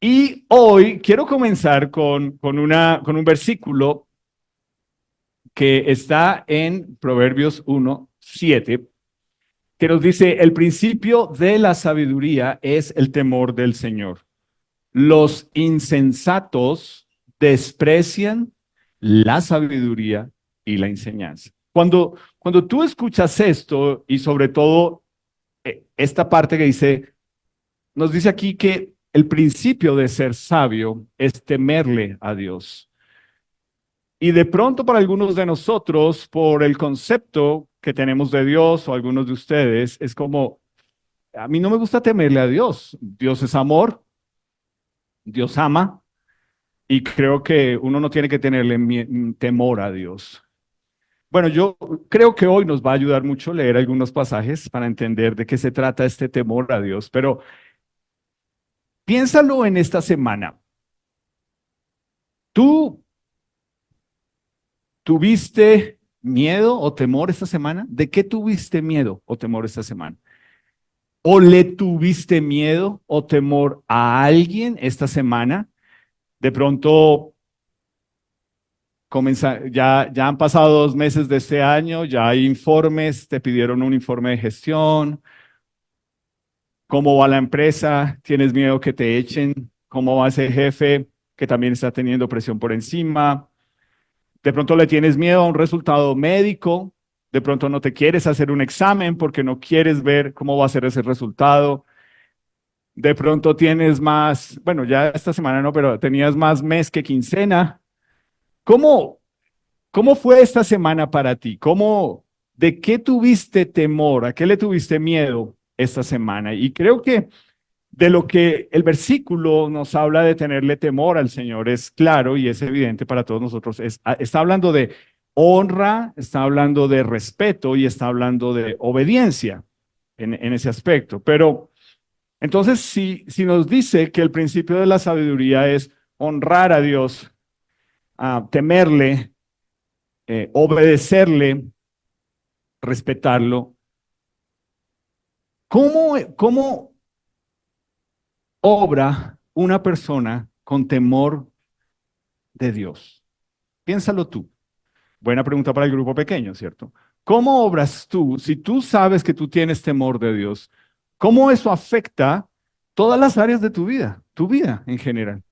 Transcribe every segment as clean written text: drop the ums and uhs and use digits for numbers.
Y hoy quiero comenzar con un versículo que está en Proverbios 1:7, que nos dice, el principio de la sabiduría es el temor del Señor. Los insensatos desprecian la sabiduría y la enseñanza. Cuando tú escuchas esto y sobre todo esta parte que dice, nos dice aquí que el principio de ser sabio es temerle a Dios. Y de pronto para algunos de nosotros, por el concepto que tenemos de Dios o algunos de ustedes, es como, a mí no me gusta temerle a Dios. Dios es amor, Dios ama, y creo que uno no tiene que tenerle temor a Dios. Bueno, yo creo que hoy nos va a ayudar mucho leer algunos pasajes para entender de qué se trata este temor a Dios, pero piénsalo en esta semana. ¿Tú tuviste miedo o temor esta semana? ¿De qué tuviste miedo o temor esta semana? ¿O le tuviste miedo o temor a alguien esta semana? De pronto ya han pasado 2 meses de este año, ya hay informes, te pidieron un informe de gestión. ¿Cómo va la empresa? ¿Tienes miedo que te echen? ¿Cómo va ese jefe que también está teniendo presión por encima? De pronto le tienes miedo a un resultado médico. De pronto no te quieres hacer un examen porque no quieres ver cómo va a ser ese resultado. De pronto tienes más, bueno, ya esta semana no, pero tenías más mes que quincena. ¿Cómo, cómo fue esta semana para ti? ¿De qué tuviste temor? ¿A qué le tuviste miedo esta semana? Y creo que de lo que el versículo nos habla de tenerle temor al Señor es claro y es evidente para todos nosotros. Está hablando de honra, está hablando de respeto y está hablando de obediencia en ese aspecto. Pero entonces, si nos dice que el principio de la sabiduría es honrar a Dios, temerle, obedecerle, respetarlo, ¿cómo obra una persona con temor de Dios? Piénsalo tú. Buena pregunta para el grupo pequeño, ¿cierto? ¿Cómo obras tú si tú sabes que tú tienes temor de Dios? ¿Cómo eso afecta todas las áreas de tu vida en general?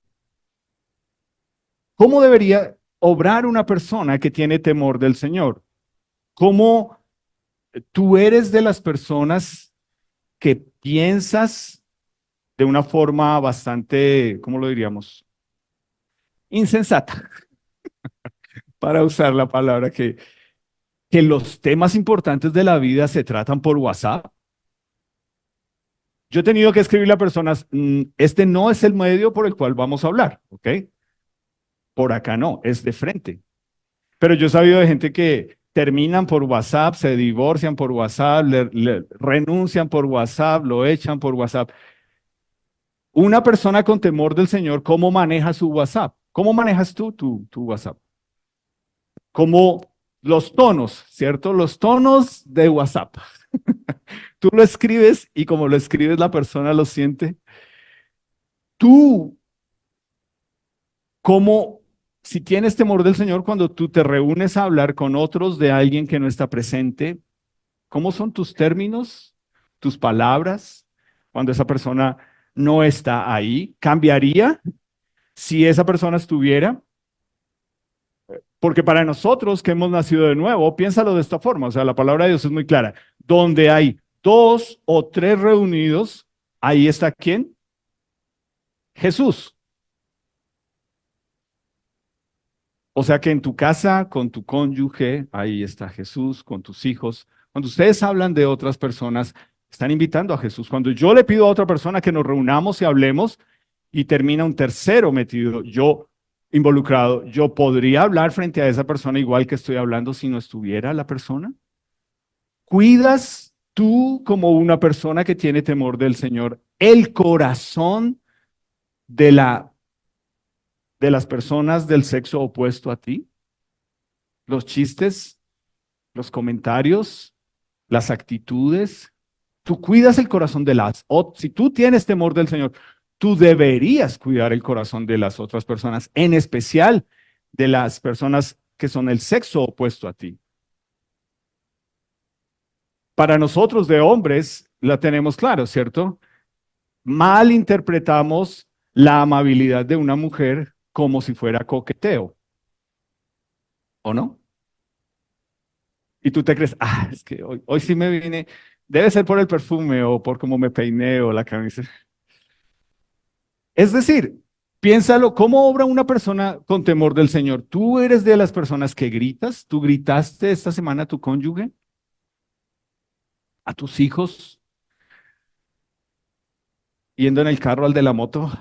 ¿Cómo debería obrar una persona que tiene temor del Señor? ¿Cómo tú eres de las personas que piensas de una forma bastante, ¿cómo lo diríamos? Insensata, para usar la palabra que los temas importantes de la vida se tratan por WhatsApp. Yo he tenido que escribirle a personas, este no es el medio por el cual vamos a hablar, ¿ok? Por acá no, es de frente. Pero yo he sabido de gente que terminan por WhatsApp, se divorcian por WhatsApp, le renuncian por WhatsApp, lo echan por WhatsApp. Una persona con temor del Señor, ¿cómo maneja su WhatsApp? ¿Cómo manejas tú tu WhatsApp? Como los tonos, ¿cierto? Los tonos de WhatsApp. Tú lo escribes y como lo escribes la persona lo siente. Tú, como si tienes temor del Señor, cuando tú te reúnes a hablar con otros de alguien que no está presente, ¿cómo son tus términos, tus palabras cuando esa persona no está ahí? ¿Cambiaría si esa persona estuviera? Porque para nosotros que hemos nacido de nuevo, piénsalo de esta forma, o sea, la palabra de Dios es muy clara. Donde hay dos o tres reunidos, ahí está ¿quién? Jesús. O sea que en tu casa, con tu cónyuge, ahí está Jesús, con tus hijos. Cuando ustedes hablan de otras personas, están invitando a Jesús. Cuando yo le pido a otra persona que nos reunamos y hablemos y termina un tercero metido, yo involucrado, ¿yo podría hablar frente a esa persona igual que estoy hablando si no estuviera la persona? ¿Cuidas tú como una persona que tiene temor del Señor el corazón de de las personas del sexo opuesto a ti? Los chistes, los comentarios, las actitudes. Tú cuidas el corazón de si tú tienes temor del Señor, tú deberías cuidar el corazón de las otras personas, en especial de las personas que son el sexo opuesto a ti. Para nosotros de hombres la tenemos claro, ¿cierto? Mal interpretamos la amabilidad de una mujer como si fuera coqueteo, ¿o no? Y tú te crees, es que hoy sí me vine, debe ser por el perfume o por cómo me peiné o la camisa. Es decir, piénsalo, ¿cómo obra una persona con temor del Señor? ¿Tú eres de las personas que gritas? ¿Tú gritaste esta semana a tu cónyuge? ¿A tus hijos? ¿Yendo en el carro al de la moto?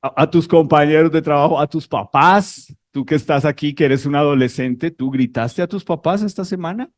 ¿A tus compañeros de trabajo? ¿A tus papás? Tú que estás aquí, que eres un adolescente, ¿tú gritaste a tus papás esta semana?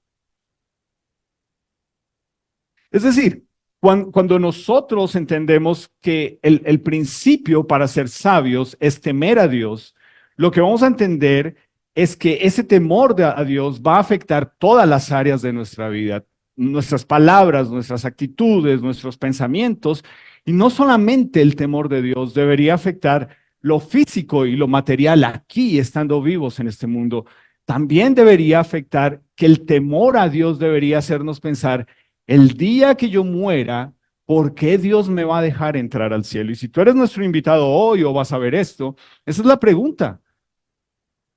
Es decir, cuando nosotros entendemos que el principio para ser sabios es temer a Dios, lo que vamos a entender es que ese temor a Dios va a afectar todas las áreas de nuestra vida, nuestras palabras, nuestras actitudes, nuestros pensamientos, y no solamente el temor de Dios debería afectar lo físico y lo material aquí, estando vivos en este mundo, también debería afectar que el temor a Dios debería hacernos pensar el día que yo muera, ¿por qué Dios me va a dejar entrar al cielo? Y si tú eres nuestro invitado hoy o vas a ver esto, esa es la pregunta.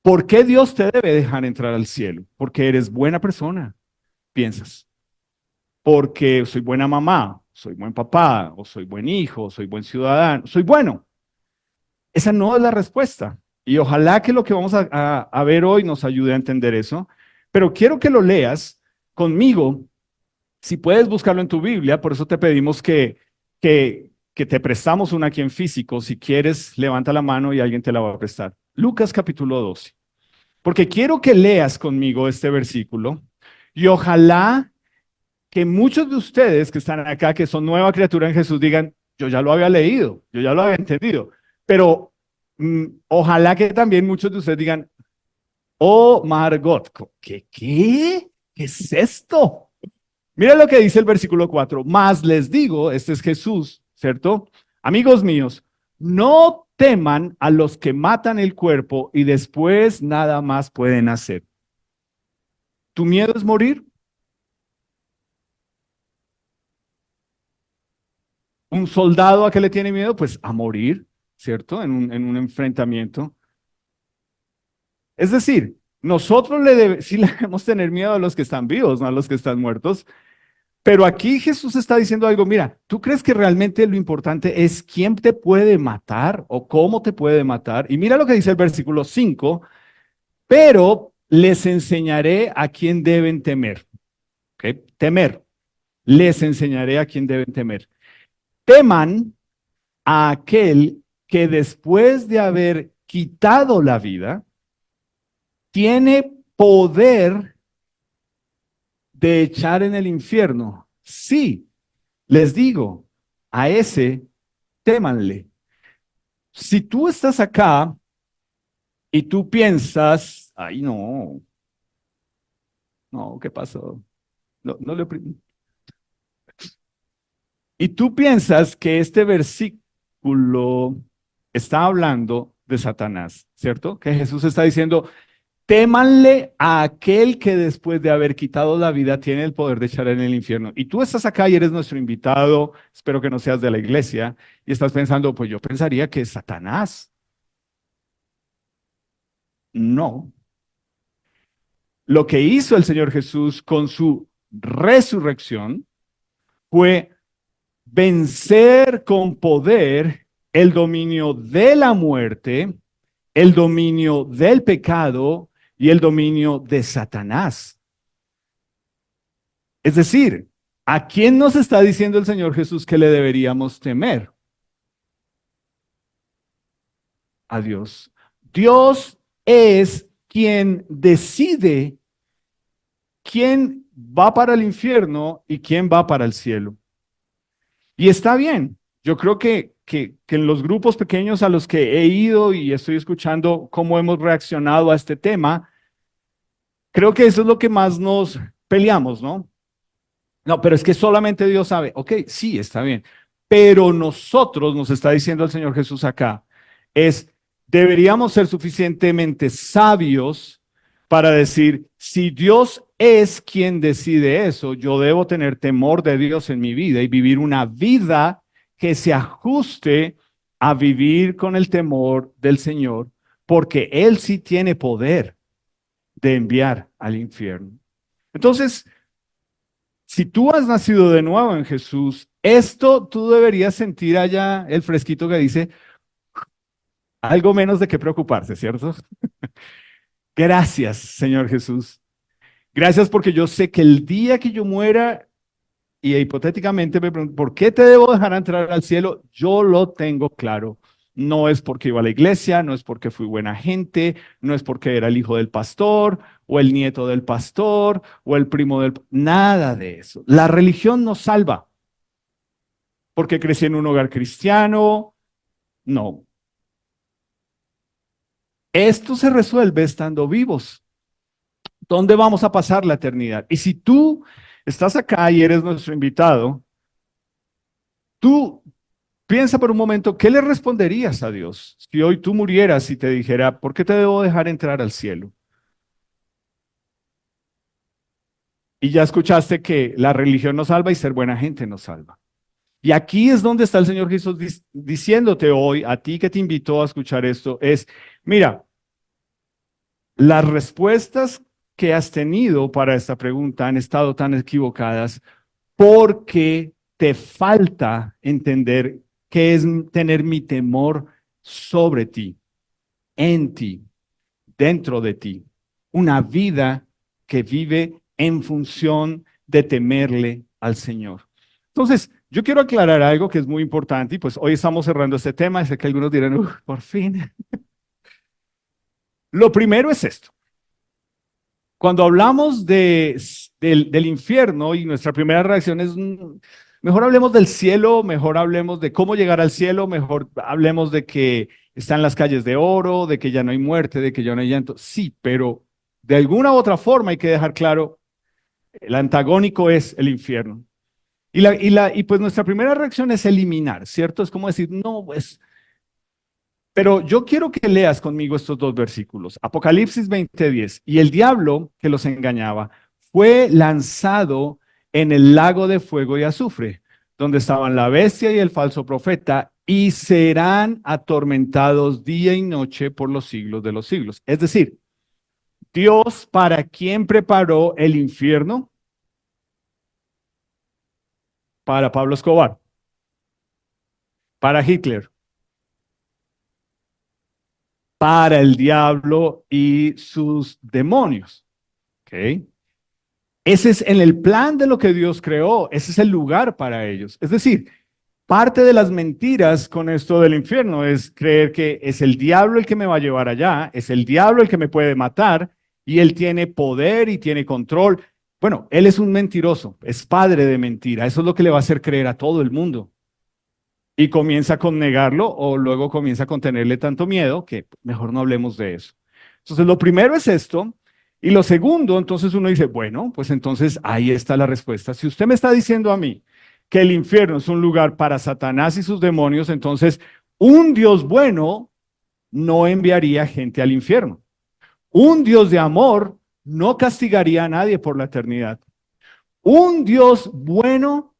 ¿Por qué Dios te debe dejar entrar al cielo? Porque eres buena persona, piensas. Porque soy buena mamá, soy buen papá, o soy buen hijo, soy buen ciudadano, soy bueno. Esa no es la respuesta. Y ojalá que lo que vamos a ver hoy nos ayude a entender eso. Pero quiero que lo leas conmigo. Si puedes buscarlo en tu Biblia, por eso te pedimos que te prestamos una aquí en físico. Si quieres, levanta la mano y alguien te la va a prestar. Lucas capítulo 12. Porque quiero que leas conmigo este versículo y ojalá que muchos de ustedes que están acá, que son nueva criatura en Jesús, digan, yo ya lo había leído, yo ya lo había entendido. Pero ojalá que también muchos de ustedes digan, oh Margot, ¿qué? ¿Qué es esto? Mira lo que dice el versículo 4. Más les digo, este es Jesús, ¿cierto? Amigos míos, no teman a los que matan el cuerpo y después nada más pueden hacer. ¿Tu miedo es morir? ¿Un soldado a qué le tiene miedo? Pues a morir, ¿cierto? En un enfrentamiento. Es decir, nosotros sí le debemos tener miedo a los que están vivos, no a los que están muertos. Pero aquí Jesús está diciendo algo, mira, ¿tú crees que realmente lo importante es quién te puede matar o cómo te puede matar? Y mira lo que dice el versículo 5, pero les enseñaré a quién deben temer. ¿Ok? Temer. Les enseñaré a quién deben temer. Teman a aquel que después de haber quitado la vida, tiene poder de echar en el infierno. Sí, les digo, a ese témanle. Si tú estás acá y tú piensas, ay no, no, ¿qué pasó? No, no le y tú piensas que este versículo está hablando de Satanás, ¿cierto? Que Jesús está diciendo, témanle a aquel que después de haber quitado la vida tiene el poder de echar en el infierno. Y tú estás acá y eres nuestro invitado, espero que no seas de la iglesia, y estás pensando, pues yo pensaría que es Satanás. No. Lo que hizo el Señor Jesús con su resurrección fue vencer con poder el dominio de la muerte, el dominio del pecado y el dominio de Satanás. Es decir, ¿a quién nos está diciendo el Señor Jesús que le deberíamos temer? A Dios. Dios es quien decide quién va para el infierno y quién va para el cielo. Y está bien. Yo creo que en los grupos pequeños a los que he ido y estoy escuchando cómo hemos reaccionado a este tema, creo que eso es lo que más nos peleamos, ¿no? No, pero es que solamente Dios sabe. Ok, sí, está bien. Pero nosotros, nos está diciendo el Señor Jesús acá, deberíamos ser suficientemente sabios para decir, si Dios es quien decide eso, yo debo tener temor de Dios en mi vida y vivir una vida que se ajuste a vivir con el temor del Señor, porque Él sí tiene poder de enviar al infierno. Entonces, si tú has nacido de nuevo en Jesús, esto tú deberías sentir allá el fresquito que dice, algo menos de qué preocuparse, ¿cierto? Gracias, Señor Jesús. Gracias porque yo sé que el día que yo muera, y hipotéticamente me pregunto, ¿por qué te debo dejar entrar al cielo? Yo lo tengo claro. No es porque iba a la iglesia, no es porque fui buena gente, no es porque era el hijo del pastor, o el nieto del pastor, o el primo del... Nada de eso. La religión no salva, porque crecí en un hogar cristiano. No. Esto se resuelve estando vivos. ¿Dónde vamos a pasar la eternidad? Y si tú estás acá y eres nuestro invitado, tú piensa por un momento, ¿qué le responderías a Dios si hoy tú murieras y te dijera, ¿por qué te debo dejar entrar al cielo? Y ya escuchaste que la religión nos salva y ser buena gente nos salva. Y aquí es donde está el Señor Jesús diciéndote hoy, a ti que te invitó a escuchar esto, mira, las respuestas que has tenido para esta pregunta han estado tan equivocadas porque te falta entender qué es tener mi temor sobre ti, en ti, dentro de ti. Una vida que vive en función de temerle al Señor. Entonces, yo quiero aclarar algo que es muy importante y pues hoy estamos cerrando este tema. Sé que algunos dirán, por fin. Lo primero es esto. Cuando hablamos del infierno y nuestra primera reacción es, mejor hablemos del cielo, mejor hablemos de cómo llegar al cielo, mejor hablemos de que están las calles de oro, de que ya no hay muerte, de que ya no hay llanto. Sí, pero de alguna u otra forma hay que dejar claro, el antagónico es el infierno. Y pues nuestra primera reacción es eliminar, ¿cierto? Es como decir, no, pues pero yo quiero que leas conmigo estos dos versículos. Apocalipsis 20:10. Y el diablo que los engañaba fue lanzado en el lago de fuego y azufre, donde estaban la bestia y el falso profeta, y serán atormentados día y noche por los siglos de los siglos. Es decir, Dios, ¿para quién preparó el infierno? Para Pablo Escobar, para Hitler, para el diablo y sus demonios. ¿Ok? Ese es en el plan de lo que Dios creó, ese es el lugar para ellos. Es decir, parte de las mentiras con esto del infierno es creer que es el diablo el que me va a llevar allá, es el diablo el que me puede matar y él tiene poder y tiene control. Bueno, él es un mentiroso, es padre de mentira, eso es lo que le va a hacer creer a todo el mundo. Y comienza con negarlo o luego comienza con tenerle tanto miedo que mejor no hablemos de eso. Entonces, lo primero es esto. Y lo segundo, entonces uno dice, bueno, pues entonces ahí está la respuesta. Si usted me está diciendo a mí que el infierno es un lugar para Satanás y sus demonios, entonces un Dios bueno no enviaría gente al infierno. Un Dios de amor no castigaría a nadie por la eternidad. Un Dios bueno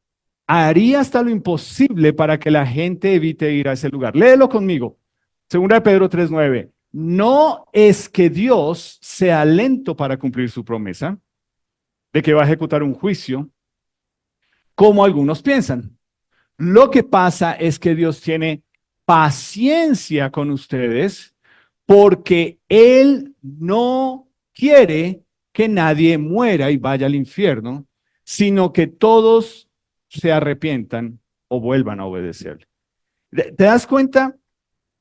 haría hasta lo imposible para que la gente evite ir a ese lugar. Léelo conmigo. Segunda de Pedro 3:9. No es que Dios sea lento para cumplir su promesa de que va a ejecutar un juicio, como algunos piensan. Lo que pasa es que Dios tiene paciencia con ustedes porque Él no quiere que nadie muera y vaya al infierno, sino que todos se arrepientan o vuelvan a obedecerle. ¿Te das cuenta?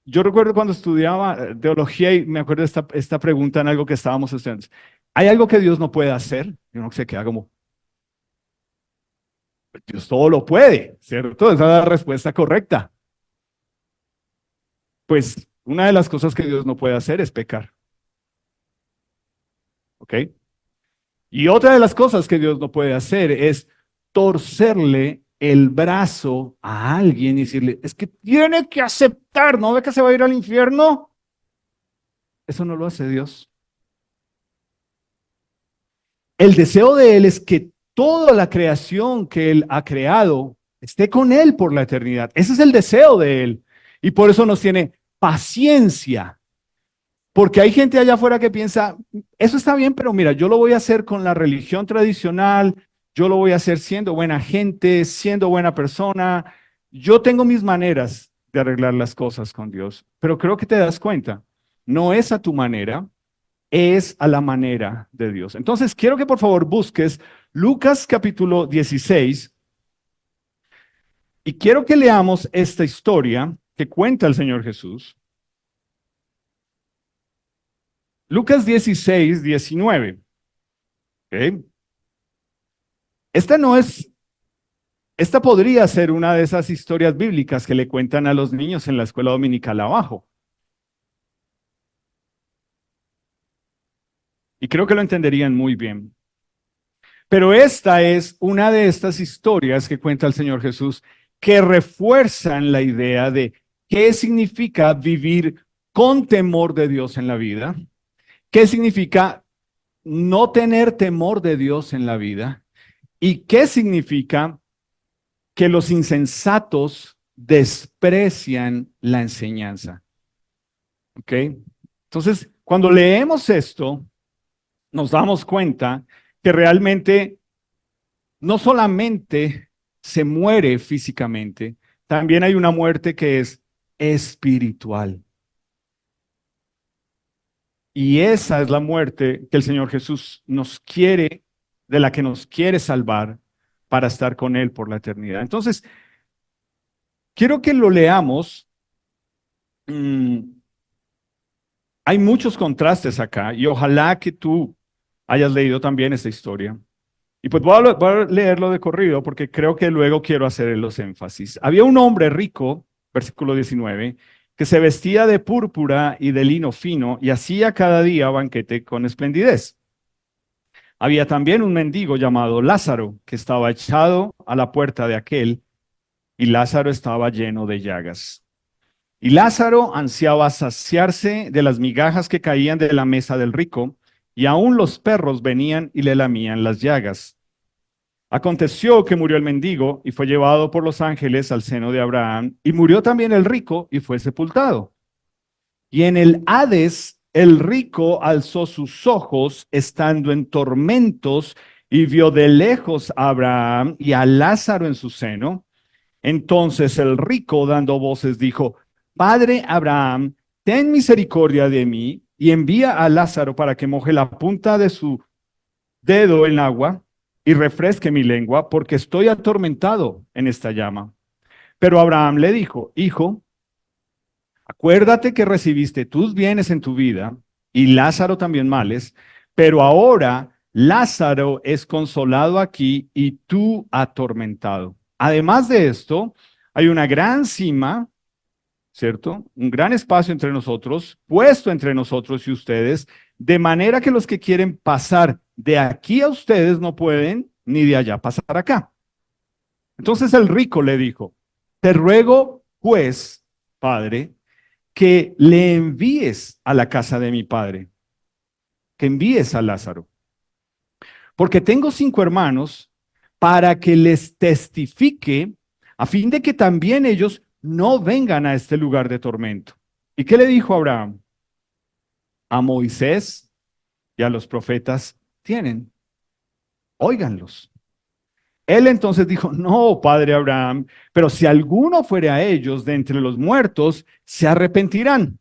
Yo recuerdo cuando estudiaba teología y me acuerdo de esta pregunta en algo que estábamos estudiando. ¿Hay algo que Dios no puede hacer? Y uno se queda como, Dios todo lo puede, ¿cierto? Esa es la respuesta correcta. Pues una de las cosas que Dios no puede hacer es pecar, ¿ok? Y otra de las cosas que Dios no puede hacer es torcerle el brazo a alguien y decirle, es que tiene que aceptar, ¿no ve que se va a ir al infierno? Eso no lo hace Dios. El deseo de Él es que toda la creación que Él ha creado esté con Él por la eternidad. Ese es el deseo de Él. Y por eso nos tiene paciencia. Porque hay gente allá afuera que piensa, eso está bien, pero mira, yo lo voy a hacer con la religión tradicional, yo lo voy a hacer siendo buena gente, siendo buena persona. Yo tengo mis maneras de arreglar las cosas con Dios, pero creo que te das cuenta, no es a tu manera, es a la manera de Dios. Entonces, quiero que por favor busques Lucas capítulo 16 y quiero que leamos esta historia que cuenta el Señor Jesús. Lucas 16, 19. ¿Ok? Esta no es, esta podría ser una de esas historias bíblicas que le cuentan a los niños en la escuela dominical abajo. Y creo que lo entenderían muy bien. Pero esta es una de estas historias que cuenta el Señor Jesús que refuerzan la idea de qué significa vivir con temor de Dios en la vida, qué significa no tener temor de Dios en la vida y qué significa que los insensatos desprecian la enseñanza. ¿Ok? Entonces, cuando leemos esto, nos damos cuenta que realmente no solamente se muere físicamente, también hay una muerte que es espiritual. Y esa es la muerte que el Señor Jesús nos quiere, de la que nos quiere salvar para estar con Él por la eternidad. Entonces, quiero que lo leamos. Hay muchos contrastes acá y ojalá que tú hayas leído también esta historia. Y pues voy a leerlo de corrido porque creo que luego quiero hacer los énfasis. Había un hombre rico, versículo 19, que se vestía de púrpura y de lino fino y hacía cada día banquete con esplendidez. Había también un mendigo llamado Lázaro que estaba echado a la puerta de aquel y Lázaro estaba lleno de llagas. Y Lázaro ansiaba saciarse de las migajas que caían de la mesa del rico, y aún los perros venían y le lamían las llagas. Aconteció que murió el mendigo y fue llevado por los ángeles al seno de Abraham, y murió también el rico y fue sepultado. Y en el Hades el rico alzó sus ojos estando en tormentos y vio de lejos a Abraham y a Lázaro en su seno. Entonces el rico, dando voces, dijo, Padre Abraham, ten misericordia de mí y envía a Lázaro para que moje la punta de su dedo en agua y refresque mi lengua, porque estoy atormentado en esta llama. Pero Abraham le dijo, Hijo, acuérdate que recibiste tus bienes en tu vida y Lázaro también males, pero ahora Lázaro es consolado aquí y tú atormentado. Además de esto, hay una gran cima, ¿cierto? Un gran espacio entre nosotros, puesto entre nosotros y ustedes, de manera que los que quieren pasar de aquí a ustedes no pueden, ni de allá pasar acá. Entonces el rico le dijo, te ruego, pues, padre, que le envíes a la casa de mi padre, que envíes a Lázaro, porque tengo 5 hermanos para que les testifique a fin de que también ellos no vengan a este lugar de tormento. ¿Y qué le dijo Abraham? A Moisés y a los profetas tienen, óiganlos. Él entonces dijo, no, padre Abraham, pero si alguno fuere a ellos de entre los muertos, se arrepentirán.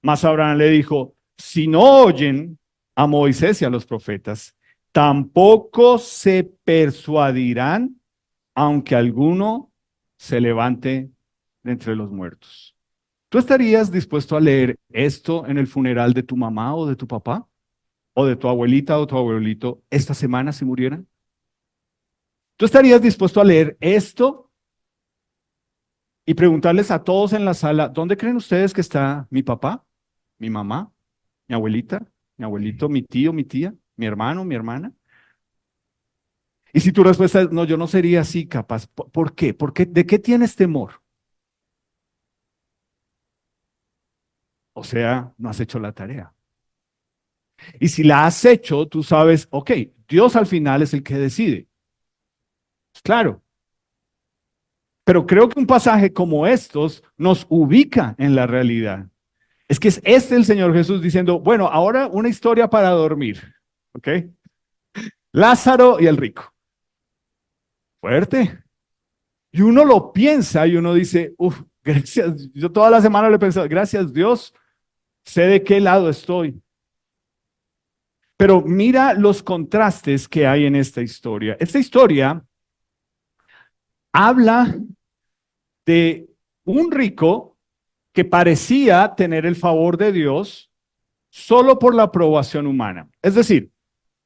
Mas Abraham le dijo, si no oyen a Moisés y a los profetas, tampoco se persuadirán, aunque alguno se levante de entre los muertos. ¿Tú estarías dispuesto a leer esto en el funeral de tu mamá o de tu papá? ¿O de tu abuelita o tu abuelito esta semana si murieran? ¿Tú estarías dispuesto a leer esto y preguntarles a todos en la sala, ¿dónde creen ustedes que está mi papá, mi mamá, mi abuelita, mi abuelito, mi tío, mi tía, mi hermano, mi hermana? Y si tu respuesta es, no, yo no sería así capaz, ¿por qué? ¿De qué tienes temor? O sea, no has hecho la tarea. Y si la has hecho, tú sabes, ok, Dios al final es el que decide. Claro, pero creo que un pasaje como estos nos ubica en la realidad. Es que es este el Señor Jesús diciendo, bueno, ahora una historia para dormir, ¿ok? Lázaro y el rico. Fuerte. Y uno lo piensa y uno dice, uff, gracias. Yo toda la semana le he pensado, gracias Dios, sé de qué lado estoy. Pero mira los contrastes que hay en esta historia. Esta historia habla de un rico que parecía tener el favor de Dios solo por la aprobación humana. Es decir,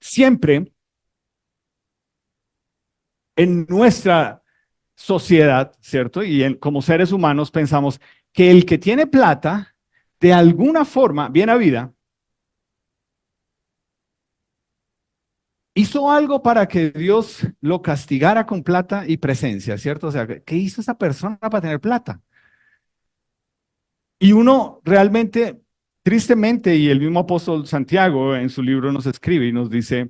siempre en nuestra sociedad, ¿cierto? Como seres humanos pensamos que el que tiene plata, de alguna forma, bien a vida, hizo algo para que Dios lo castigara con plata y presencia, ¿cierto? O sea, ¿qué hizo esa persona para tener plata? Y uno realmente, tristemente, y el mismo apóstol Santiago en su libro nos escribe y nos dice,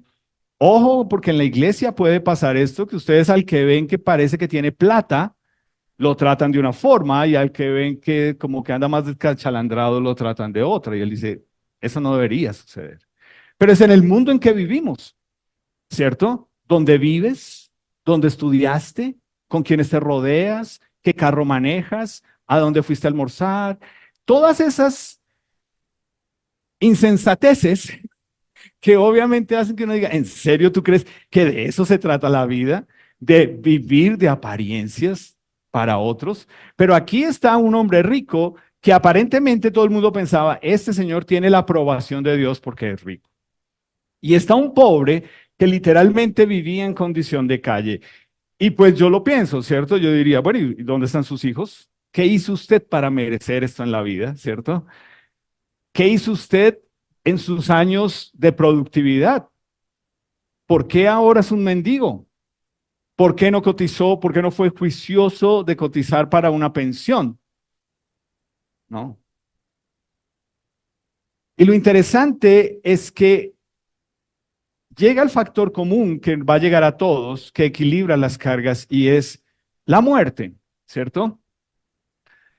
ojo, porque en la iglesia puede pasar esto, que ustedes al que ven que parece que tiene plata, lo tratan de una forma y al que ven que como que anda más descachalandrado, lo tratan de otra. Y él dice, eso no debería suceder. Pero es en el mundo en que vivimos, ¿cierto? Donde vives, donde estudiaste, con quienes te rodeas, qué carro manejas, a dónde fuiste a almorzar. Todas esas insensateces que obviamente hacen que uno diga, ¿en serio tú crees que de eso se trata la vida? De vivir de apariencias para otros. Pero aquí está un hombre rico que aparentemente todo el mundo pensaba, este señor tiene la aprobación de Dios porque es rico. Y está un pobre que literalmente vivía en condición de calle. Y pues yo lo pienso, ¿cierto? Yo diría, bueno, ¿y dónde están sus hijos? ¿Qué hizo usted para merecer esto en la vida, ¿cierto? ¿Qué hizo usted en sus años de productividad? ¿Por qué ahora es un mendigo? ¿Por qué no cotizó? ¿Por qué no fue juicioso de cotizar para una pensión? No. Y lo interesante es que llega el factor común que va a llegar a todos, que equilibra las cargas y es la muerte, ¿cierto?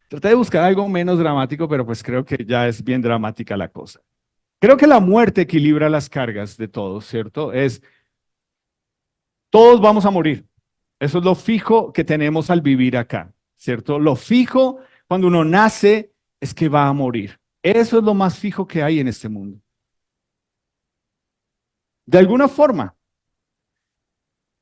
Traté de buscar algo menos dramático, pero pues creo que ya es bien dramática la cosa. Creo que la muerte equilibra las cargas de todos, ¿cierto? Todos vamos a morir. Eso es lo fijo que tenemos al vivir acá, ¿cierto? Lo fijo cuando uno nace es que va a morir. Eso es lo más fijo que hay en este mundo. De alguna forma.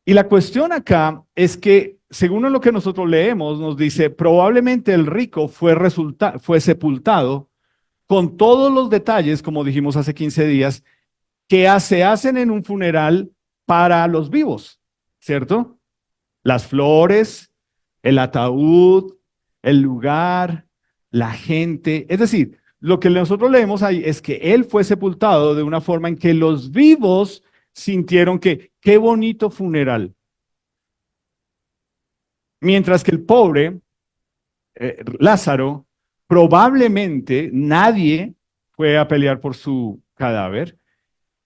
Y la cuestión acá es que, según lo que nosotros leemos, nos dice, probablemente el rico fue sepultado con todos los detalles, como dijimos hace 15 días, que se hacen en un funeral para los vivos, ¿cierto? Las flores, el ataúd, el lugar, la gente. Es decir, lo que nosotros leemos ahí es que él fue sepultado de una forma en que los vivos sintieron que qué bonito funeral. Mientras que el pobre, Lázaro, probablemente nadie fue a pelear por su cadáver.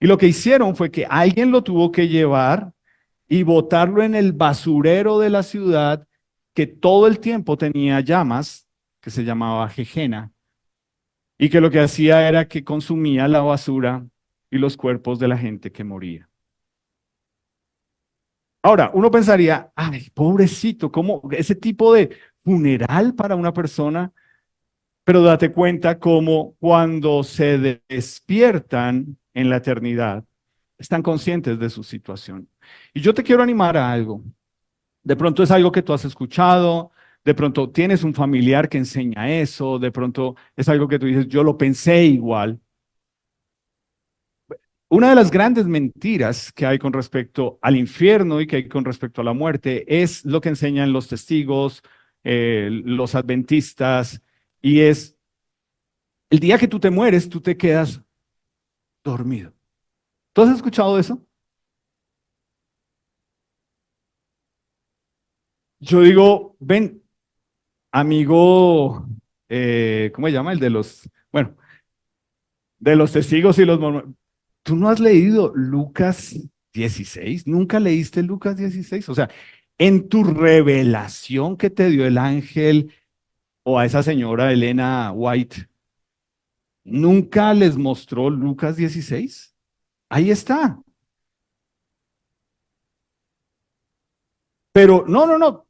Y lo que hicieron fue que alguien lo tuvo que llevar y botarlo en el basurero de la ciudad que todo el tiempo tenía llamas, que se llamaba Jejena, y que lo que hacía era que consumía la basura y los cuerpos de la gente que moría. Ahora, uno pensaría, ay, pobrecito, ¿cómo ese tipo de funeral para una persona? Pero date cuenta cómo cuando se despiertan en la eternidad, están conscientes de su situación. Y yo te quiero animar a algo. De pronto es algo que tú has escuchado, de pronto tienes un familiar que enseña eso, de pronto es algo que tú dices, yo lo pensé igual. Una de las grandes mentiras que hay con respecto al infierno y que hay con respecto a la muerte es lo que enseñan los testigos, los adventistas, y es el día que tú te mueres, tú te quedas dormido. ¿Tú has escuchado eso? Yo digo, ven, amigo, ¿cómo se llama? El de los, bueno, de los testigos y los mormones. ¿Tú no has leído Lucas 16? ¿Nunca leíste Lucas 16? O sea, en tu revelación que te dio el ángel o a esa señora Elena White, ¿nunca les mostró Lucas 16? Ahí está. Pero no, no, no.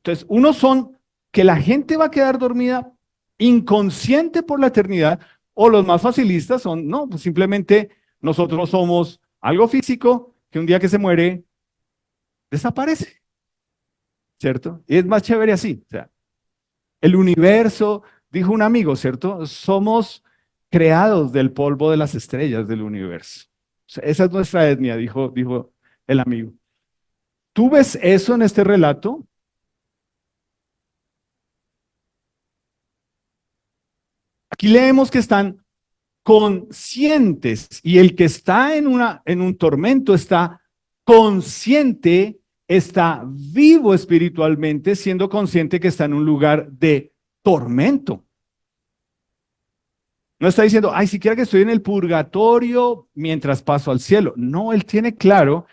Entonces, unos son que la gente va a quedar dormida inconsciente por la eternidad, o los más facilistas son, no, pues simplemente nosotros somos algo físico que un día que se muere desaparece, ¿cierto? Y es más chévere así. O sea, el universo, dijo un amigo, ¿cierto? Somos creados del polvo de las estrellas del universo. O sea, esa es nuestra etnia, dijo el amigo. ¿Tú ves eso en este relato? Aquí leemos que están conscientes y el que está en un tormento está consciente, está vivo espiritualmente, siendo consciente que está en un lugar de tormento. No está diciendo, ay, siquiera que estoy en el purgatorio mientras paso al cielo. No, él tiene claro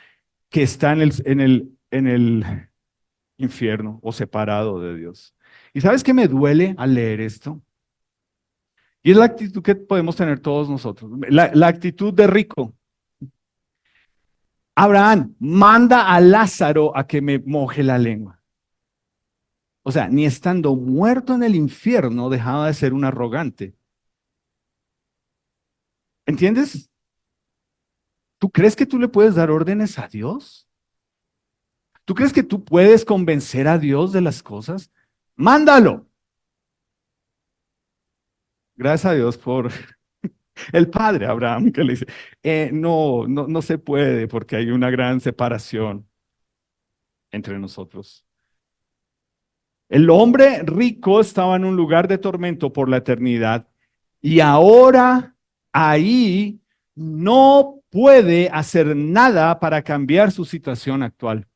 que está en el infierno o separado de Dios. ¿Y sabes qué me duele al leer esto? Y es la actitud que podemos tener todos nosotros, la actitud de rico. Abraham, manda a Lázaro a que me moje la lengua. O sea, ni estando muerto en el infierno dejaba de ser un arrogante. ¿Entiendes? ¿Tú crees que tú le puedes dar órdenes a Dios? ¿Tú crees que tú puedes convencer a Dios de las cosas? Mándalo. Gracias a Dios por el padre Abraham que le dice, no, no, no se puede porque hay una gran separación entre nosotros. El hombre rico estaba en un lugar de tormento por la eternidad y ahora ahí no puede hacer nada para cambiar su situación actual.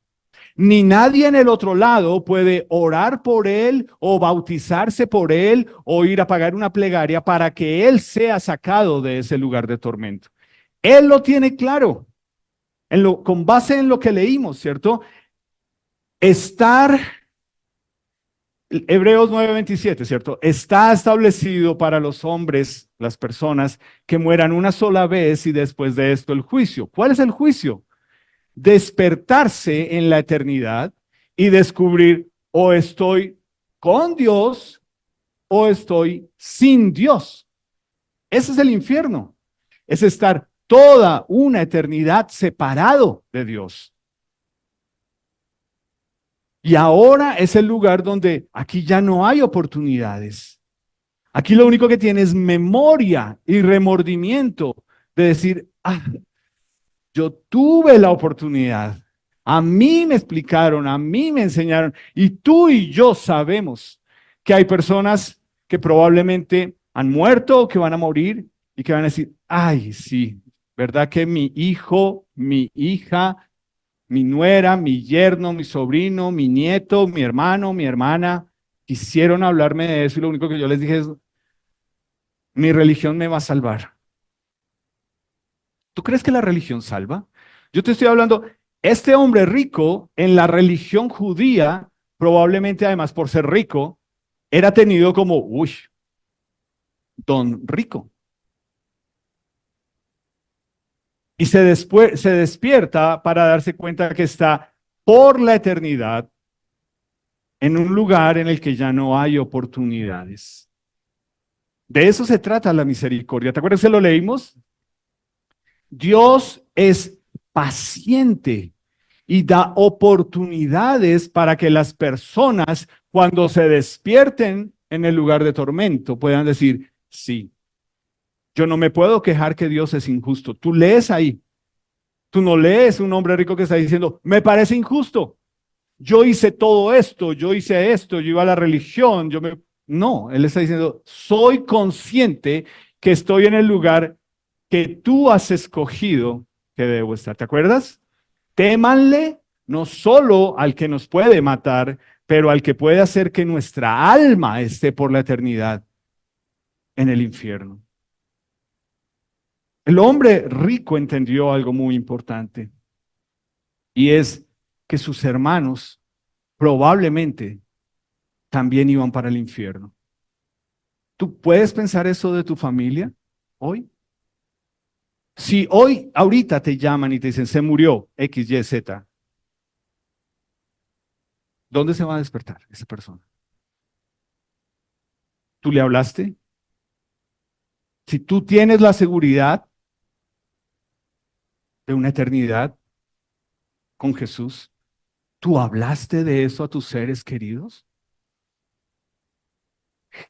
Ni nadie en el otro lado puede orar por él o bautizarse por él o ir a pagar una plegaria para que él sea sacado de ese lugar de tormento. Él lo tiene claro, con base en lo que leímos, ¿cierto? Estar Hebreos 9:27, ¿cierto? Está establecido para los hombres, las personas, que mueran una sola vez y después de esto el juicio. ¿Cuál es el juicio? Despertarse en la eternidad y descubrir o estoy con Dios o estoy sin Dios. Ese es el infierno. Es estar toda una eternidad separado de Dios. Y ahora es el lugar donde aquí ya no hay oportunidades. Aquí lo único que tiene es memoria y remordimiento de decir, ah, yo tuve la oportunidad, a mí me explicaron, a mí me enseñaron, y tú y yo sabemos que hay personas que probablemente han muerto o que van a morir y que van a decir, ay, sí, ¿verdad que mi hijo, mi hija, mi nuera, mi yerno, mi sobrino, mi nieto, mi hermano, mi hermana, quisieron hablarme de eso y lo único que yo les dije es, mi religión me va a salvar? ¿Tú crees que la religión salva? Yo te estoy hablando, este hombre rico en la religión judía, probablemente además por ser rico, era tenido como, uy, don rico. Y se despierta para darse cuenta que está por la eternidad en un lugar en el que ya no hay oportunidades. De eso se trata la misericordia. ¿Te acuerdas que lo leímos? Dios es paciente y da oportunidades para que las personas, cuando se despierten en el lugar de tormento, puedan decir, sí, yo no me puedo quejar que Dios es injusto. Tú lees ahí, tú no lees un hombre rico que está diciendo, me parece injusto. Yo hice todo esto, yo hice esto, yo iba a la religión, yo me... No, él está diciendo, soy consciente que estoy en el lugar que tú has escogido que debo estar. ¿Te acuerdas? Témanle no solo al que nos puede matar, pero al que puede hacer que nuestra alma esté por la eternidad en el infierno. El hombre rico entendió algo muy importante y es que sus hermanos probablemente también iban para el infierno. ¿Tú puedes pensar eso de tu familia hoy? Si hoy, ahorita te llaman y te dicen, se murió X, Y, Z, ¿dónde se va a despertar esa persona? ¿Tú le hablaste? Si tú tienes la seguridad de una eternidad con Jesús, ¿tú hablaste de eso a tus seres queridos?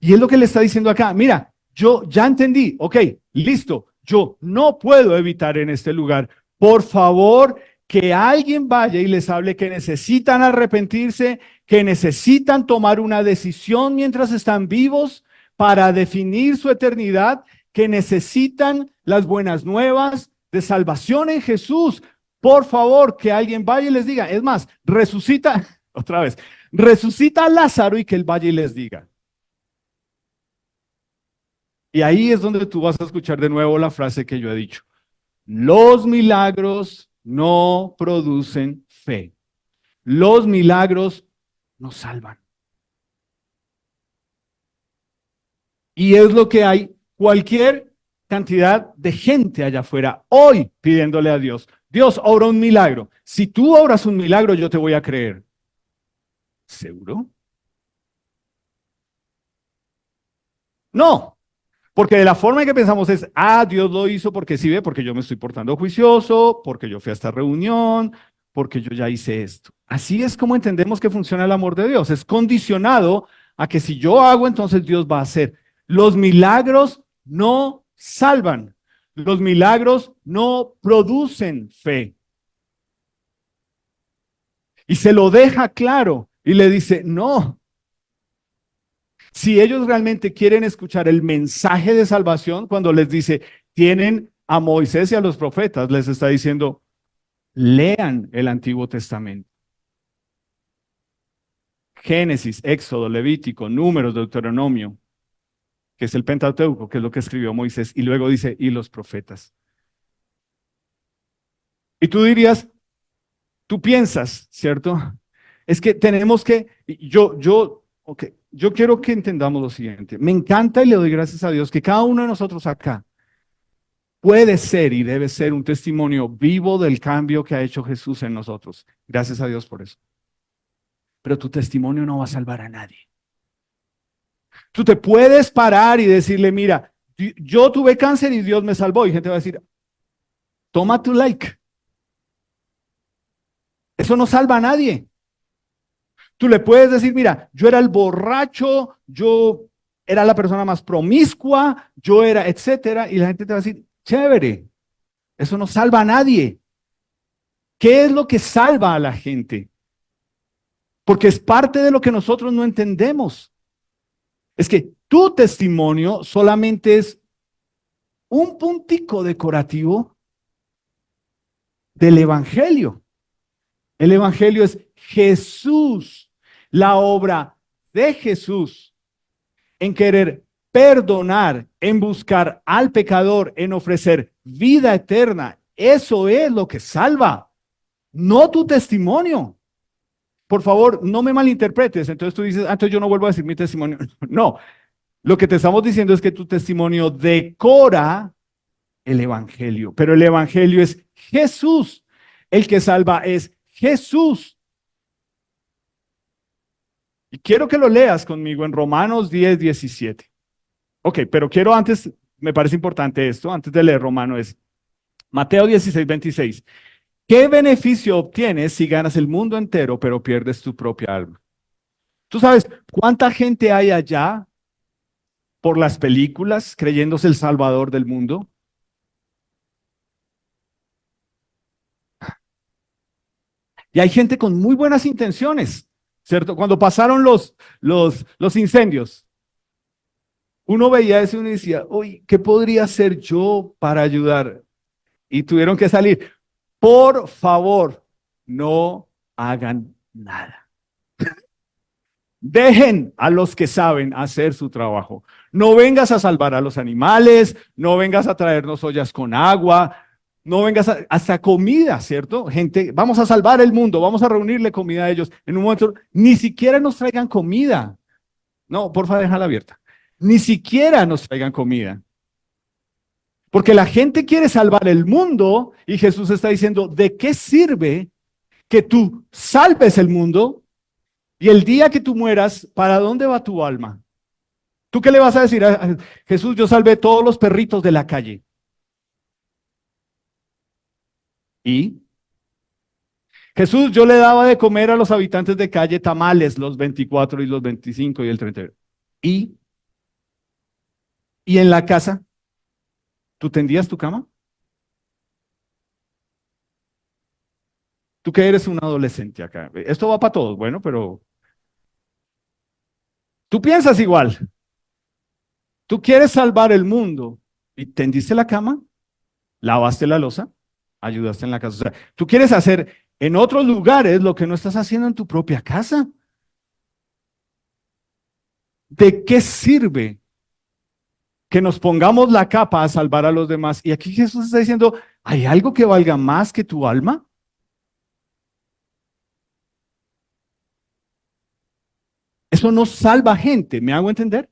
Y es lo que le está diciendo acá. Mira, yo ya entendí, ok, listo, yo no puedo evitar en este lugar. Por favor, que alguien vaya y les hable que necesitan arrepentirse, que necesitan tomar una decisión mientras están vivos para definir su eternidad, que necesitan las buenas nuevas de salvación en Jesús. Por favor, que alguien vaya y les diga. Es más, resucita, otra vez, resucita a Lázaro y que él vaya y les diga. Y ahí es donde tú vas a escuchar de nuevo la frase que yo he dicho. Los milagros no producen fe. Los milagros nos salvan. Y es lo que hay cualquier cantidad de gente allá afuera hoy pidiéndole a Dios. Dios, obra un milagro. Si tú obras un milagro, yo te voy a creer. ¿Seguro? No. Porque de la forma en que pensamos es, Dios lo hizo porque sí ve, porque yo me estoy portando juicioso, porque yo fui a esta reunión, porque yo ya hice esto. Así es como entendemos que funciona el amor de Dios. Es condicionado a que si yo hago, entonces Dios va a hacer. Los milagros no salvan. Los milagros no producen fe. Y se lo deja claro y le dice, no. Si ellos realmente quieren escuchar el mensaje de salvación, cuando les dice, tienen a Moisés y a los profetas, les está diciendo, lean el Antiguo Testamento. Génesis, Éxodo, Levítico, Números, Deuteronomio, que es el Pentateuco, que es lo que escribió Moisés, y luego dice, y los profetas. Y tú dirías, tú piensas, ¿cierto? Es que tenemos que, yo quiero que entendamos lo siguiente. Me encanta y le doy gracias a Dios que cada uno de nosotros acá puede ser y debe ser un testimonio vivo del cambio que ha hecho Jesús en nosotros. Gracias a Dios por eso. Pero tu testimonio no va a salvar a nadie. Tú te puedes parar y decirle, mira, yo tuve cáncer y Dios me salvó. Y gente va a decir, toma tu like. Eso no salva a nadie. Tú le puedes decir, mira, yo era el borracho, yo era la persona más promiscua, yo era, etcétera. Y la gente te va a decir, chévere, eso no salva a nadie. ¿Qué es lo que salva a la gente? Porque es parte de lo que nosotros no entendemos. Es que tu testimonio solamente es un puntico decorativo del Evangelio. El Evangelio es Jesús, la obra de Jesús en querer perdonar, en buscar al pecador, en ofrecer vida eterna. Eso es lo que salva, no tu testimonio. Por favor, no me malinterpretes. Entonces tú dices, entonces yo no vuelvo a decir mi testimonio. No, lo que te estamos diciendo es que tu testimonio decora el Evangelio, pero el Evangelio es Jesús. El que salva es Jesús. Y quiero que lo leas conmigo en Romanos 10:17. Ok, pero quiero antes, me parece importante esto, antes de leer Romano es Mateo 16:26. ¿Qué beneficio obtienes si ganas el mundo entero, pero pierdes tu propia alma? ¿Tú sabes cuánta gente hay allá por las películas creyéndose el salvador del mundo? Y hay gente con muy buenas intenciones, ¿cierto? Cuando pasaron los incendios, uno veía eso y uno decía, uy, ¿qué podría hacer yo para ayudar? Y tuvieron que salir. Por favor, no hagan nada. Dejen a los que saben hacer su trabajo. No vengas a salvar a los animales, no vengas a traernos ollas con agua, no vengas hasta comida, ¿cierto? Gente, vamos a salvar el mundo, vamos a reunirle comida a ellos. En un momento, ni siquiera nos traigan comida. No, porfa, déjala abierta. Ni siquiera nos traigan comida. Porque la gente quiere salvar el mundo y Jesús está diciendo, ¿de qué sirve que tú salves el mundo? Y el día que tú mueras, ¿para dónde va tu alma? ¿Tú qué le vas a decir a Jesús? Yo salvé todos los perritos de la calle. ¿Y? Jesús, yo le daba de comer a los habitantes de calle tamales, los 24 y los 25 y el 31. ¿Y? ¿Y en la casa? ¿Tú tendías tu cama? Tú que eres un adolescente acá. Esto va para todos, bueno, pero tú piensas igual. Tú quieres salvar el mundo y tendiste la cama, lavaste la loza, ayudaste en la casa. O sea, tú quieres hacer en otros lugares lo que no estás haciendo en tu propia casa. ¿De qué sirve que nos pongamos la capa a salvar a los demás? Y aquí Jesús está diciendo, ¿hay algo que valga más que tu alma? Eso no salva gente, ¿me hago entender?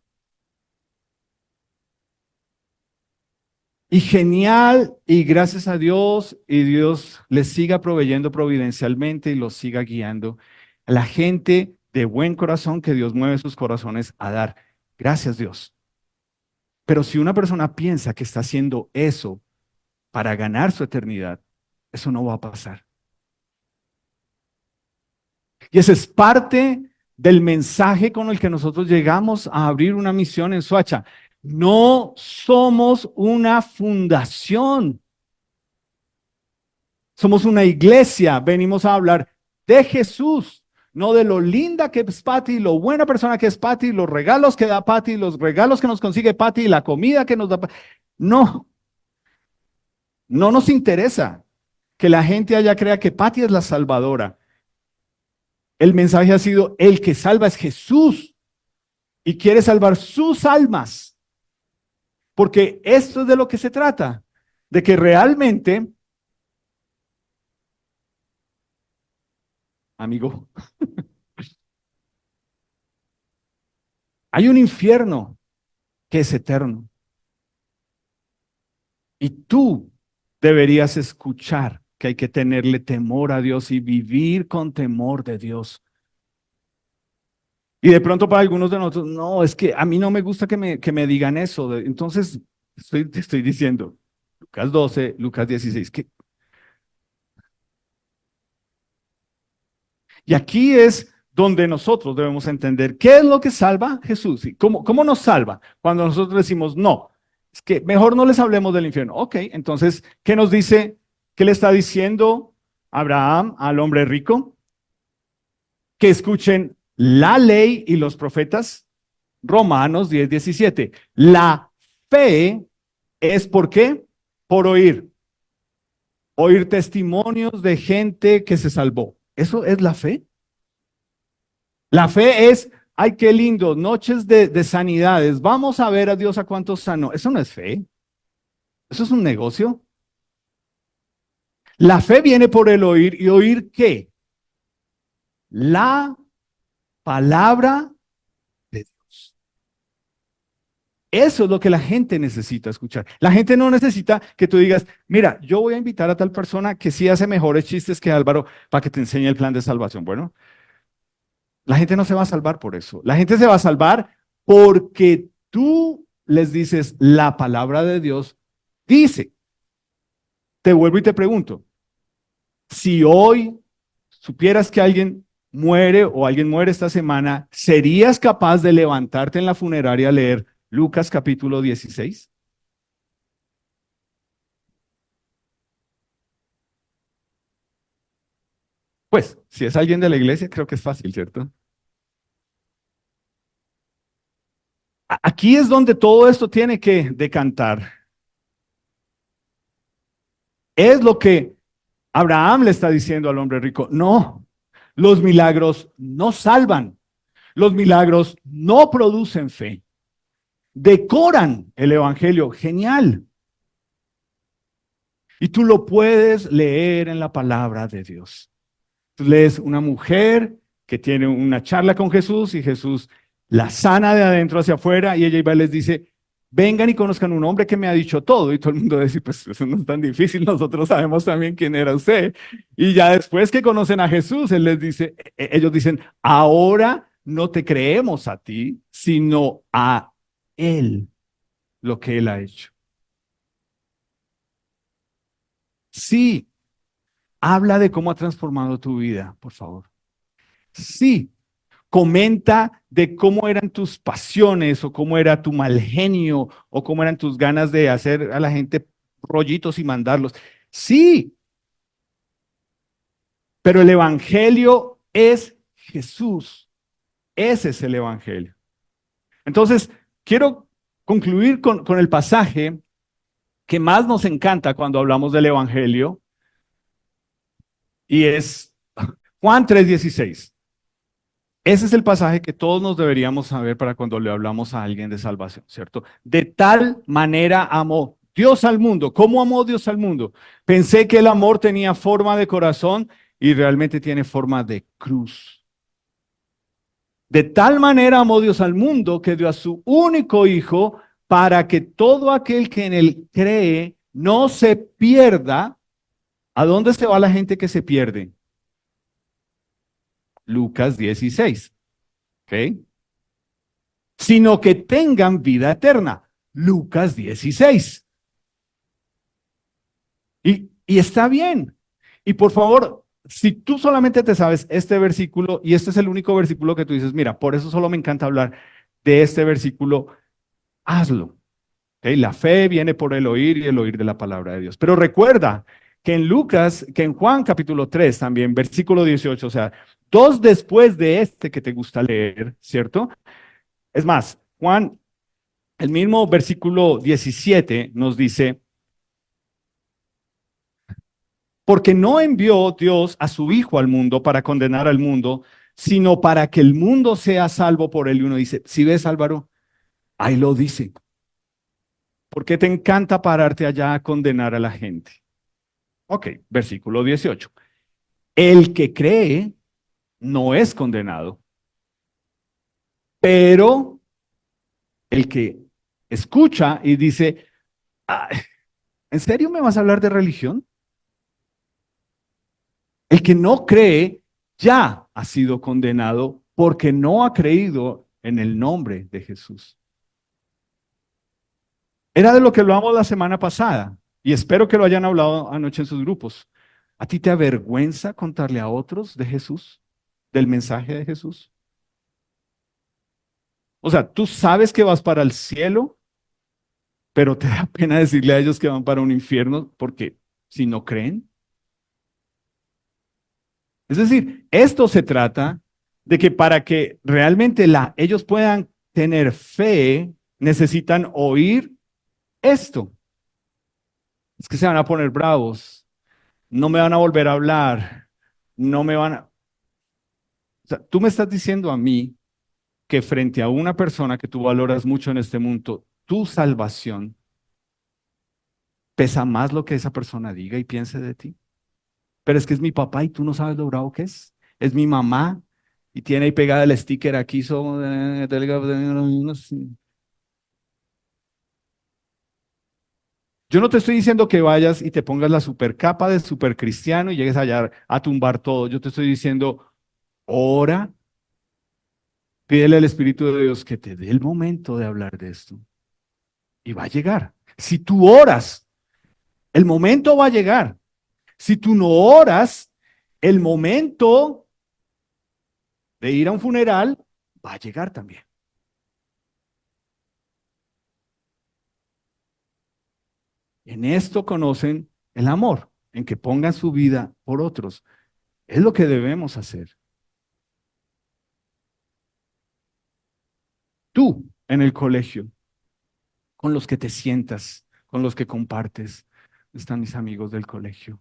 Y genial, y gracias a Dios, y Dios les siga proveyendo providencialmente y los siga guiando. La gente de buen corazón que Dios mueve sus corazones a dar. Gracias Dios. Pero si una persona piensa que está haciendo eso para ganar su eternidad, eso no va a pasar. Y ese es parte del mensaje con el que nosotros llegamos a abrir una misión en Soacha. No somos una fundación. Somos una iglesia, venimos a hablar de Jesús, no de lo linda que es Patty, lo buena persona que es Patty, los regalos que da Patty, los regalos que nos consigue Patty, la comida que nos da. No, no nos interesa que la gente allá crea que Patty es la salvadora. El mensaje ha sido, el que salva es Jesús y quiere salvar sus almas, porque esto es de lo que se trata, de que realmente, amigo, hay un infierno que es eterno. Y tú deberías escuchar que hay que tenerle temor a Dios y vivir con temor de Dios. Y de pronto para algunos de nosotros, no, es que a mí no me gusta que me digan eso. Entonces, te estoy diciendo, Lucas 12, Lucas 16, y aquí es donde nosotros debemos entender qué es lo que salva a Jesús. ¿Y cómo nos salva? Cuando nosotros decimos, no, es que mejor no les hablemos del infierno. Ok, entonces, ¿qué nos dice? ¿Qué le está diciendo Abraham al hombre rico? Que escuchen la ley y los profetas. Romanos 10:17. La fe es ¿por qué? Por oír. Oír testimonios de gente que se salvó. ¿Eso es la fe? La fe es, ay, qué lindo, noches de sanidades. Vamos a ver a Dios a cuántos sanó. Eso no es fe. Eso es un negocio. La fe viene por el oír. ¿Y oír qué? La palabra de Dios. Eso es lo que la gente necesita escuchar. La gente no necesita que tú digas, mira, yo voy a invitar a tal persona que sí hace mejores chistes que Álvaro para que te enseñe el plan de salvación. Bueno, la gente no se va a salvar por eso. La gente se va a salvar porque tú les dices, la palabra de Dios dice. Te vuelvo y te pregunto, si hoy supieras que alguien muere o alguien muere esta semana, ¿serías capaz de levantarte en la funeraria a leer Lucas capítulo 16? Pues, si es alguien de la iglesia, creo que es fácil, ¿cierto? Aquí es donde todo esto tiene que decantar. Es lo que Abraham le está diciendo al hombre rico. No, Los milagros no salvan. Los milagros no producen fe. Decoran el evangelio. Genial. Y tú lo puedes leer en la palabra de Dios. Tú lees una mujer que tiene una charla con Jesús y Jesús la sana de adentro hacia afuera y ella iba y les dice, vengan y conozcan un hombre que me ha dicho todo. Y todo el mundo dice, pues eso no es tan difícil, nosotros sabemos también quién era usted. Y ya después que conocen a Jesús, él les dice, ellos dicen, ahora no te creemos a ti, sino a él, lo que él ha hecho. Sí, habla de cómo ha transformado tu vida, por favor. Sí, comenta de cómo eran tus pasiones o cómo era tu mal genio o cómo eran tus ganas de hacer a la gente rollitos y mandarlos. Sí, pero el evangelio es Jesús. Ese es el evangelio. Entonces, quiero concluir con el pasaje que más nos encanta cuando hablamos del evangelio y es Juan 3:16. Ese es el pasaje que todos nos deberíamos saber para cuando le hablamos a alguien de salvación, ¿cierto? De tal manera amó Dios al mundo. ¿Cómo amó Dios al mundo? Pensé que el amor tenía forma de corazón y realmente tiene forma de cruz. De tal manera amó Dios al mundo que dio a su único hijo para que todo aquel que en él cree no se pierda. ¿A dónde se va la gente que se pierde? Lucas 16. ¿Ok? Sino que tengan vida eterna. Lucas 16. Y está bien. Y por favor, si tú solamente te sabes este versículo y este es el único versículo que tú dices, mira, por eso solo me encanta hablar de este versículo, hazlo. ¿Ok? La fe viene por el oír y el oír de la palabra de Dios. Pero recuerda que en Lucas, que en Juan capítulo 3 también, versículo 18, o sea, dos después de este que te gusta leer, ¿cierto? Es más, Juan, el mismo versículo 17 nos dice, porque no envió Dios a su Hijo al mundo para condenar al mundo, sino para que el mundo sea salvo por él. Y uno dice, si ves Álvaro, ahí lo dice. ¿Por qué te encanta pararte allá a condenar a la gente? Ok, versículo 18. El que cree no es condenado, pero el que escucha y dice, "Ay, ¿en serio me vas a hablar de religión? El que no cree ya ha sido condenado porque no ha creído en el nombre de Jesús. Era de lo que hablamos la semana pasada y espero que lo hayan hablado anoche en sus grupos. ¿A ti te avergüenza contarle a otros de Jesús, del mensaje de Jesús? O sea, tú sabes que vas para el cielo, pero te da pena decirle a ellos que van para un infierno porque si no creen. Es decir, esto se trata de que para que realmente ellos puedan tener fe, necesitan oír esto. Es que se van a poner bravos, no me van a volver a hablar, no me van a... O sea, tú me estás diciendo a mí que frente a una persona que tú valoras mucho en este mundo, tu salvación pesa más lo que esa persona diga y piense de ti. Pero es que es mi papá y tú no sabes lo bravo que es. Es mi mamá y tiene ahí pegada el sticker aquí. Yo no te estoy diciendo que vayas y te pongas la super capa de super cristiano y llegues allá a tumbar todo. Yo te estoy diciendo, ora, pídele al Espíritu de Dios que te dé el momento de hablar de esto. Y va a llegar. Si tú oras, el momento va a llegar. Si tú no oras, el momento de ir a un funeral va a llegar también. En esto conocen el amor, en que pongan su vida por otros. Es lo que debemos hacer. Tú en el colegio, con los que te sientas, con los que compartes, están mis amigos del colegio.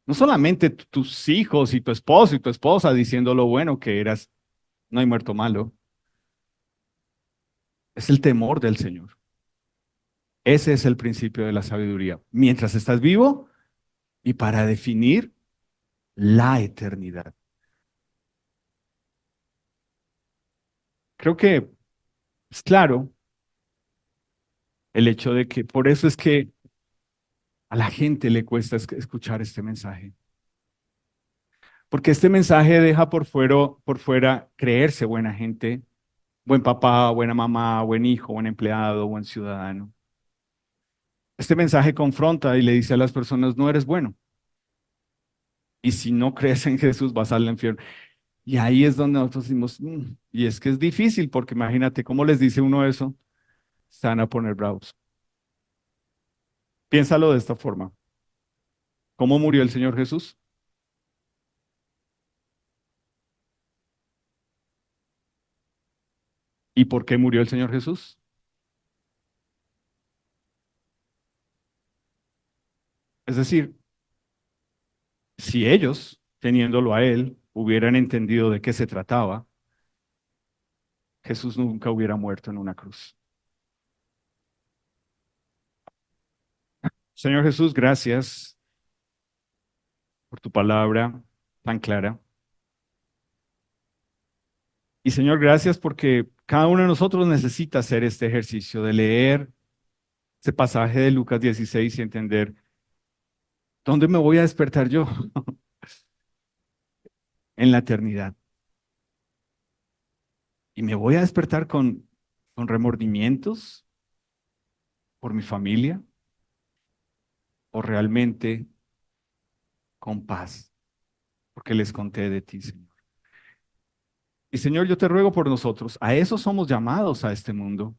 No solamente tus hijos y tu esposo y tu esposa diciendo lo bueno que eras, no hay muerto malo, es el temor del Señor. Ese es el principio de la sabiduría. Mientras estás vivo y para definir la eternidad. Creo que es claro el hecho de que por eso es que a la gente le cuesta escuchar este mensaje. Porque este mensaje deja por fuera creerse buena gente, buen papá, buena mamá, buen hijo, buen empleado, buen ciudadano. Este mensaje confronta y le dice a las personas, no eres bueno. Y si no crees en Jesús, vas al infierno. Y ahí es donde nosotros decimos, "Mm". Y es que es difícil, porque imagínate cómo les dice uno eso, se van a poner bravos. Piénsalo de esta forma. ¿Cómo murió el Señor Jesús? ¿Y por qué murió el Señor Jesús? Es decir, si ellos, teniéndolo a Él, hubieran entendido de qué se trataba, Jesús nunca hubiera muerto en una cruz. Señor Jesús, gracias por tu palabra tan clara. Y Señor, gracias porque cada uno de nosotros necesita hacer este ejercicio de leer ese pasaje de Lucas 16 y entender, ¿dónde me voy a despertar yo? En la eternidad. Y me voy a despertar con remordimientos por mi familia o realmente con paz, porque les conté de ti, Señor. Y Señor, yo te ruego por nosotros, a eso somos llamados a este mundo,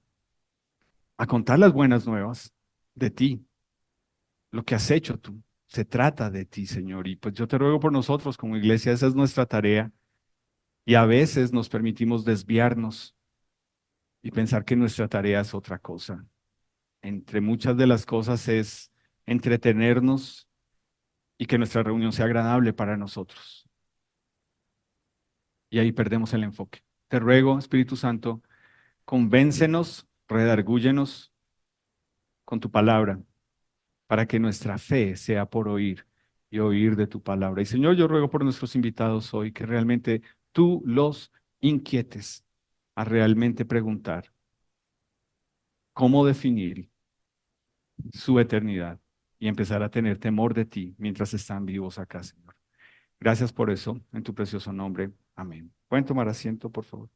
a contar las buenas nuevas de ti, lo que has hecho tú. Se trata de ti, Señor. Y pues yo te ruego por nosotros como iglesia, esa es nuestra tarea. Y a veces nos permitimos desviarnos y pensar que nuestra tarea es otra cosa. Entre muchas de las cosas es entretenernos y que nuestra reunión sea agradable para nosotros. Y ahí perdemos el enfoque. Te ruego, Espíritu Santo, convéncenos, redargúyenos con tu palabra para que nuestra fe sea por oír y oír de tu palabra. Y Señor, yo ruego por nuestros invitados hoy que realmente tú los inquietes a realmente preguntar cómo definir su eternidad y empezar a tener temor de ti mientras están vivos acá, Señor. Gracias por eso, en tu precioso nombre. Amén. ¿Pueden tomar asiento, por favor?